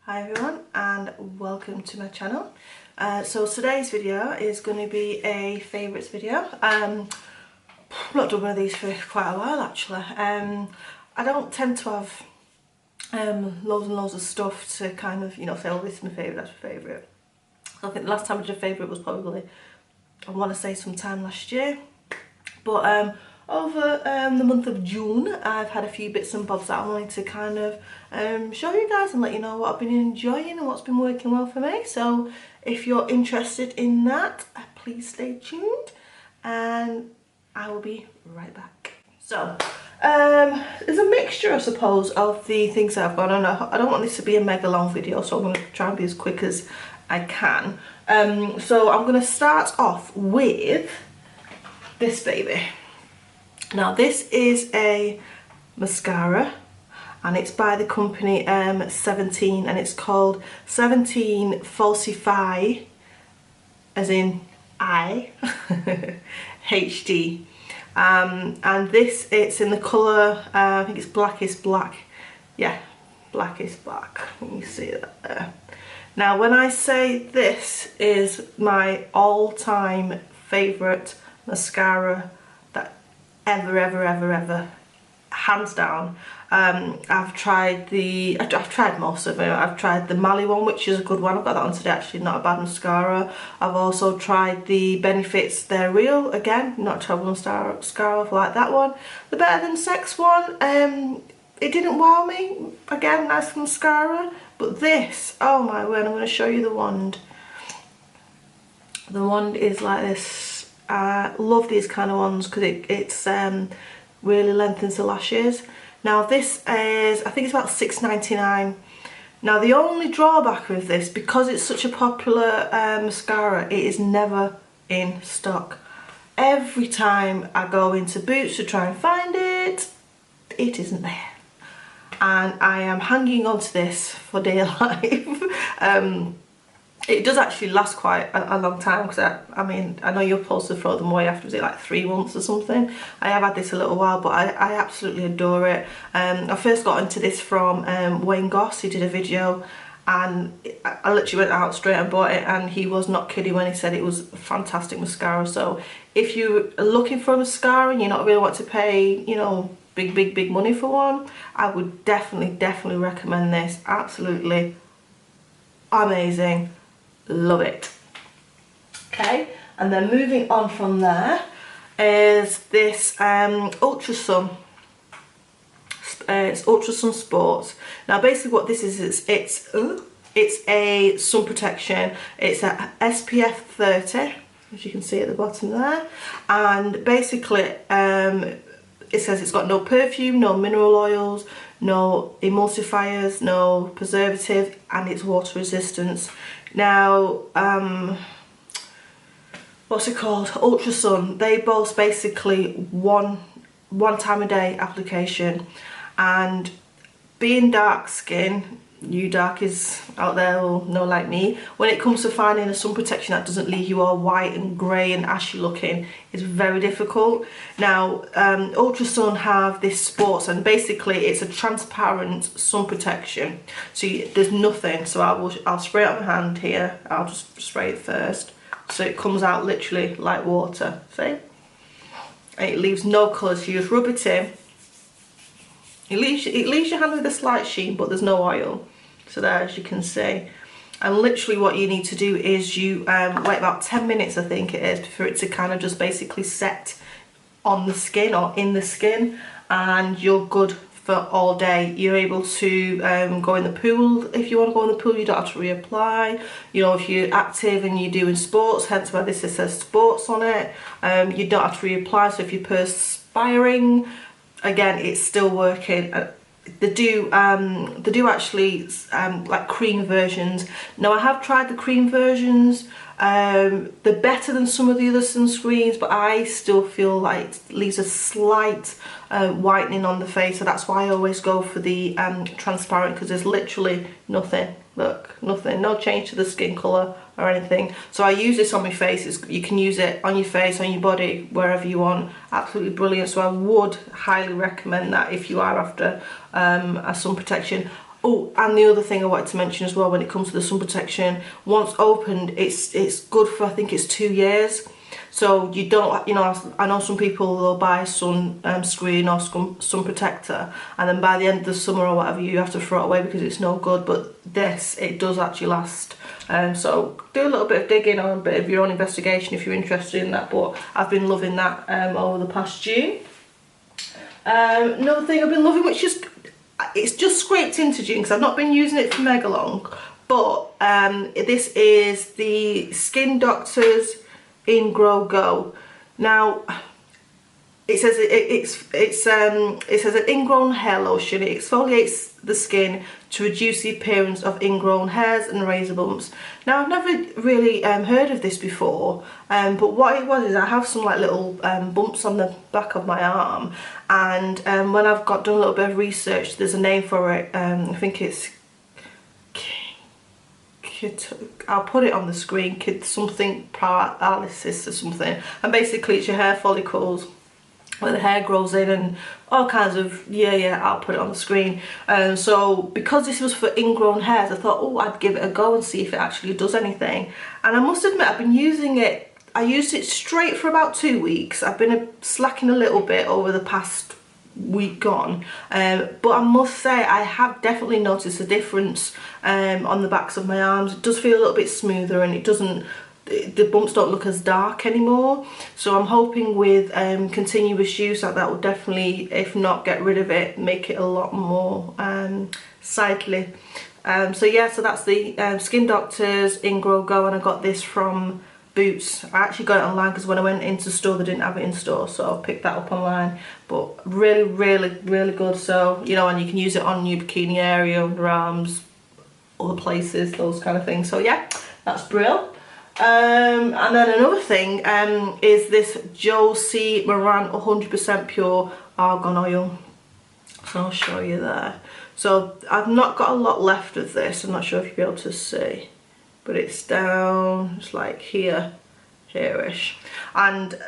Hi everyone and welcome to my channel. So today's video is going to be a favourites video. I've not done one of these for quite a while actually. I don't tend to have loads and loads of stuff to kind of, you know, say, oh, this is my favourite, that's my favourite. I think the last time I did a favourite was probably, I want to say, sometime last year. But over the month of June, I've had a few bits and bobs that I wanted to kind of show you guys and let you know what I've been enjoying and what's been working well for me. So if you're interested in that, please stay tuned and I will be right back. So there's a mixture, I suppose, of the things that I've got on. I don't want this to be a mega long video, so I'm going to try and be as quick as I can. So I'm going to start off with this baby. Now this is a mascara and it's by the company 17 and it's called 17 Falsify, as in I, HD. And this, it's in the colour, I think it's Blackest Black. Yeah, Blackest Black. Let me see that there. Now when I say this is my all-time favourite mascara that ever, hands down. I've tried most of them. I've tried the Mally one, which is a good one. I've got that on today, actually, not a bad mascara. I've also tried the Benefits They're Real, again, not a terrible mascara, I like that one. The Better Than Sex one, it didn't wow me, again, nice mascara. But this, oh my word, I'm going to show you the wand. The wand is like this. I love these kind of ones because it's really lengthens the lashes. Now this is, I think it's about £6.99. Now the only drawback with this, because it's such a popular mascara, it is never in stock. Every time I go into Boots to try and find it, it isn't there. And I am hanging on to this for dear life. It does actually last quite a long time because I mean, I know you're supposed to throw them away after, was it like 3 months or something? I have had this a little while, but I absolutely adore it. I first got into this from Wayne Goss. He did a video and I literally went out straight and bought it, and he was not kidding when he said it was a fantastic mascara. So if you're looking for a mascara and you're not really want to pay, you know, big money for one, I would definitely recommend this. Absolutely amazing. Love it. Okay, and then moving on from there is this Ultra Sun. It's Ultra Sun Sports. Now basically what this is it's a sun protection. It's a SPF 30, as you can see at the bottom there, and basically it says it's got no perfume, no mineral oils, no emulsifiers, no preservative, and it's water resistant. Now, what's it called? Ultra Sun. They both basically one time a day application, and being dark skin, you darkies out there will know like me, when it comes to finding a sun protection that doesn't leave you all white and grey and ashy looking, it's very difficult. Now Ultra Sun have this sports, and basically it's a transparent sun protection, so there's nothing. So I'll spray it on my hand here. I'll just spray it first, so it comes out literally like water, see, and it leaves no colour. So you just rub it in. It leaves your hand with a slight sheen, but there's no oil. So there, as you can see. And literally what you need to do is you wait about 10 minutes, I think it is, for it to kind of just basically set on the skin or in the skin, and you're good for all day. You're able to go in the pool. If you want to go in the pool, you don't have to reapply. You know, if you're active and you're doing sports, hence why this says sports on it, you don't have to reapply. So if you're perspiring, again, it's still working. They do actually like cream versions. Now I have tried the cream versions. They're better than some of the other sunscreens, but I still feel like it leaves a slight whitening on the face. So that's why I always go for the transparent, because there's literally nothing look, nothing, no change to the skin colour or anything. So I use this on my face. You can use it on your face, on your body, wherever you want. Absolutely brilliant. So I would highly recommend that if you are after a sun protection. Oh, and the other thing I wanted to mention as well when it comes to the sun protection, once opened, it's good for, I think it's 2 years. So you don't, you know, I know some people will buy sun screen or sun protector, and then by the end of the summer or whatever, you have to throw it away because it's no good. But this, it does actually last. So do a little bit of digging or a bit of your own investigation if you're interested in that. But I've been loving that over the past June. Another thing I've been loving, which is, it's just scraped into June because I've not been using it for mega long, but this is the Skin Doctors Ingrow Go. Now it says it says an ingrown hair lotion. It exfoliates the skin to reduce the appearance of ingrown hairs and razor bumps. Now I've never really heard of this before, but what it was is I have some like little bumps on the back of my arm, and when I've done a little bit of research, there's a name for it. I think it's I'll put it on the screen, something paralysis or something, and basically it's your hair follicles where the hair grows in and all kinds of, I'll put it on the screen. So because this was for ingrown hairs, I thought, oh, I'd give it a go and see if it actually does anything. And I must admit, I've been using it, I used it straight for about 2 weeks. I've been slacking a little bit over the past week gone, but I must say I have definitely noticed a difference on the backs of my arms. It does feel a little bit smoother, and it doesn't, the bumps don't look as dark anymore. So I'm hoping with continuous use that will definitely, if not get rid of it, make it a lot more sightly. So yeah, so that's the Skin Doctors Ingrow Go, and I got this from Boots. I actually got it online because when I went into store they didn't have it in store, so I picked that up online. But really, really, really good. So, you know, and you can use it on your bikini area, your arms, other places, those kind of things. So yeah, that's brilliant. And then another thing is this Josie Maran 100% pure argan oil. So I'll show you there. So I've not got a lot left of this. I'm not sure if you'll be able to see, but it's down, it's like here-ish. And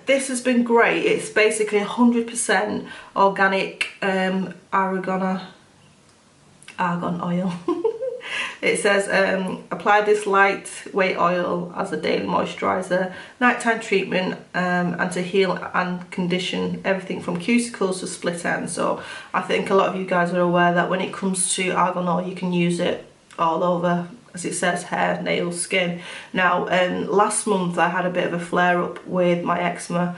this has been great. It's basically 100% organic argan oil. It says apply this lightweight oil as a daily moisturiser, nighttime treatment, and to heal and condition everything from cuticles to split ends. So I think a lot of you guys are aware that when it comes to argan oil, you can use it all over, as it says, hair, nails, skin. Now last month I had a bit of a flare up with my eczema,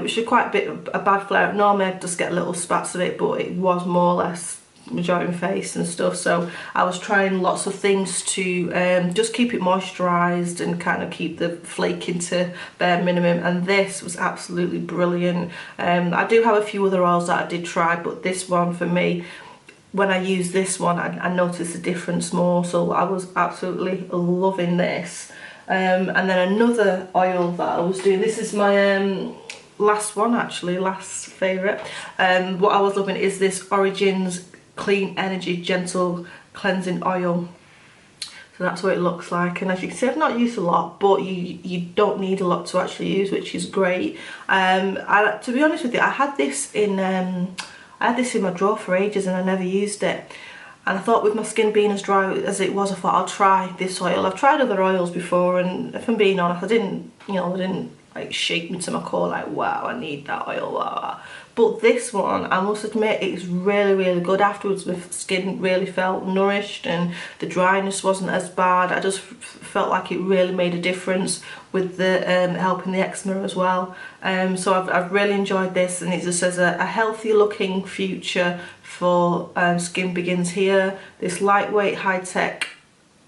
which was quite a bad flare up. Normally I just get little spats of it, but it was more or less majority my face and stuff. So I was trying lots of things to just keep it moisturised and kind of keep the flaking to bare minimum, and this was absolutely brilliant. I do have a few other oils that I did try, but this one for me, when I used this one, I noticed a difference more, so I was absolutely loving this. And then another oil that I was doing, this is my last one actually, last favourite. What I was loving is this Origins Clean Energy Gentle Cleansing Oil. So that's what it looks like, and as you can see, I've not used a lot, but you don't need a lot to actually use, which is great. To be honest with you, I had this in my drawer for ages and I never used it. And I thought, with my skin being as dry as it was, I thought I'll try this oil. I've tried other oils before, and if I'm being honest, I didn't like shake me to my core like, wow, I need that oil, blah. But this one, I must admit, it's really, really good. Afterwards, my skin really felt nourished and the dryness wasn't as bad. I just felt like it really made a difference with the helping the eczema as well. So I've really enjoyed this, and it just says a healthy looking future for skin begins here. This lightweight, high-tech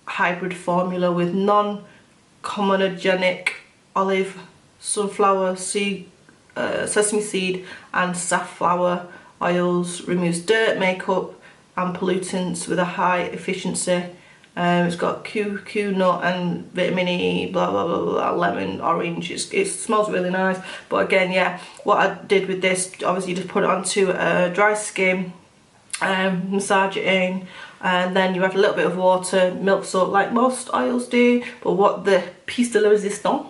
hybrid formula with non-comedogenic olive, sunflower, sesame seed and safflower oils, removes dirt, makeup and pollutants with a high efficiency. It's got Q nut and vitamin E, blah blah blah blah, lemon, orange. It smells really nice. But again, yeah, what I did with this, obviously you just put it onto dry skin, massage it in, and then you add a little bit of water, milk, salt, like most oils do. But what the piece de la resistance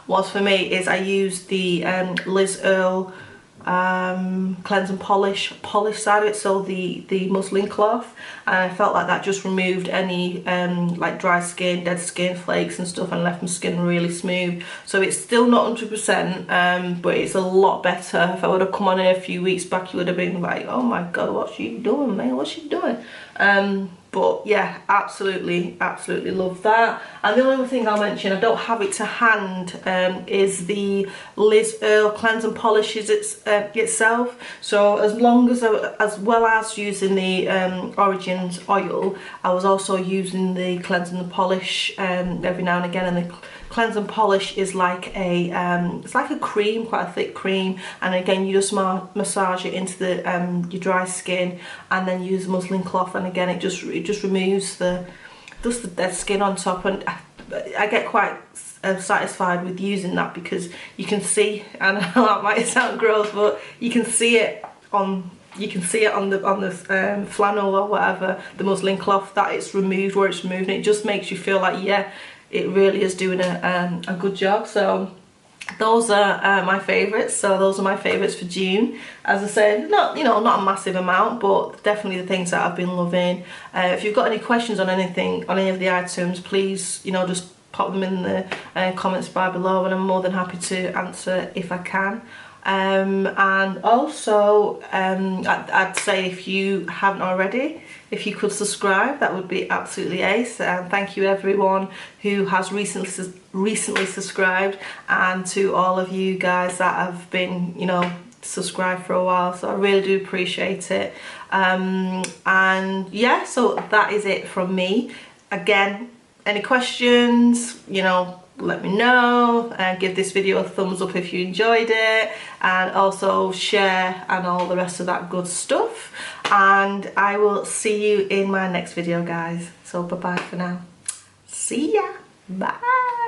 was for me is I used the Liz Earle cleanse and polish side of it, so the muslin cloth, and I felt like that just removed any like dry skin, dead skin, flakes and stuff, and left my skin really smooth. So it's still not 100%, but it's a lot better. If I would have come on here a few weeks back, you would have been like, oh my god, what's she doing, man, what's she doing? But yeah, absolutely love that. And the only other thing I'll mention, I don't have it to hand, is the Liz Earle cleanse and polishes itself. So as well as using the Origins oil, I was also using the cleanse and polish every now and again. And the cleanse and polish is like a it's like a cream, quite a thick cream, and again you just massage it into the your dry skin, and then use muslin cloth, and again it just removes the dead skin on top. And I get quite satisfied with using that, because you can see, and that might sound gross, but you can see it on the flannel or whatever, the muslin cloth, that it's removed where it's removed, and it just makes you feel like, yeah, it really is doing a good job. So those are my favourites. So those are my favourites for June. As I said, not a massive amount, but definitely the things that I've been loving. If you've got any questions on anything, on any of the items, please, just pop them in the comments bar below, and I'm more than happy to answer if I can. And also I'd say, if you haven't already, if you could subscribe, that would be absolutely ace. And thank you everyone who has recently subscribed, and to all of you guys that have been subscribed for a while, so I really do appreciate it. And yeah, so that is it from me. Again, any questions, let me know, and give this video a thumbs up if you enjoyed it, and also share and all the rest of that good stuff. And I will see you in my next video, guys. So bye bye for now. See ya. Bye.